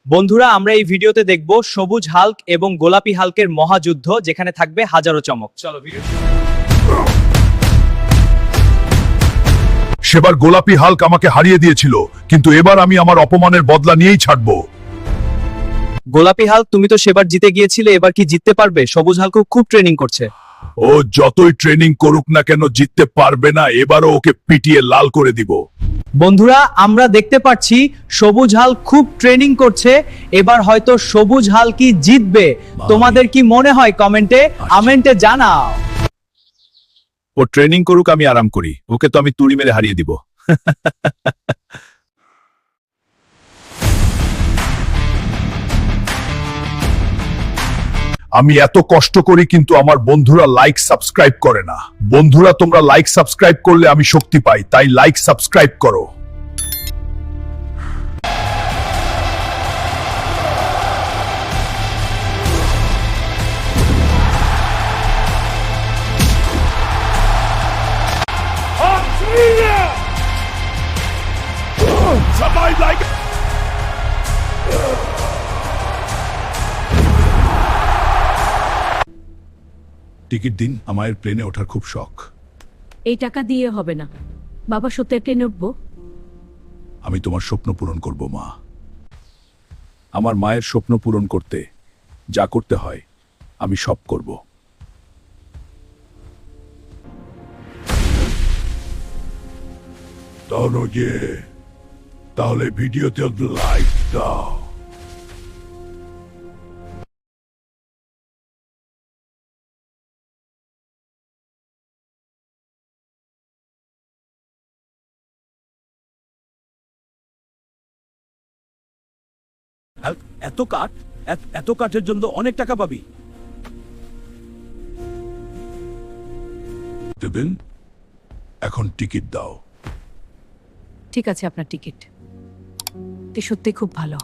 বন্ধুরা, আমরা এই ভিডিওতে দেখব সবুজ হাল্ক এবং গোলাপি হাল্কের মহাযুদ্ধ, যেখানে থাকবে হাজারো চমক। চলো ভিডিও। সেবার গোলাপি হাল্ক আমাকে হারিয়ে দিয়েছিল, কিন্তু এবার আমি আমার অপমানের বদলা নিয়েই ছাড়বো। গোলাপি হাল্ক, তুমি তো সেবার জিতে গিয়েছিলে, এবার কি জিততে পারবে? সবুজ হাল্ক খুব ট্রেনিং করছে। ও যতই ট্রেনিং করুক না কেন, জিততে পারবে না। এবারও ওকে পিটিয়ে লাল করে দিব। বন্ধুরা, আমরা দেখতে পাচ্ছি সবুজ হাল্ক খুব ট্রেনিং করছে, এবার হয়তো সবুজ হাল্কই জিতবে। তোমাদের কি মনে হয়? কমেন্টে জানাও। ও ট্রেনিং করুক, আমি আরাম করি। ওকে তো আমি তুড়ি মেরে হারিয়ে দিব। আমি এত কষ্ট করি, কিন্তু আমার বন্ধুরা লাইক সাবস্ক্রাইব করে না। বন্ধুরা, তোমরা লাইক সাবস্ক্রাইব করলে আমি শক্তি পাই, তাই লাইক সাবস্ক্রাইব করো। সবাই লাইক। টিকিট দিন, আমার প্লেনে ওঠার খুব শখ। এই টাকা দিয়ে হবে না বাবা, সত্যি প্লেনে উঠবো। আমি তোমার স্বপ্ন পূরণ করব মা। আমার মায়ের স্বপ্ন পূরণ করতে যা করতে হয় আমি সব করব। তাহলে ভিডিওতে লাইক দাও। এত কাঠ, এত কাঠের জন্য অনেক টাকা পাবি। দেবেন, এখন টিকিট দাও। ঠিক আছে, আপনার টিকিট। সত্যি খুব ভালো।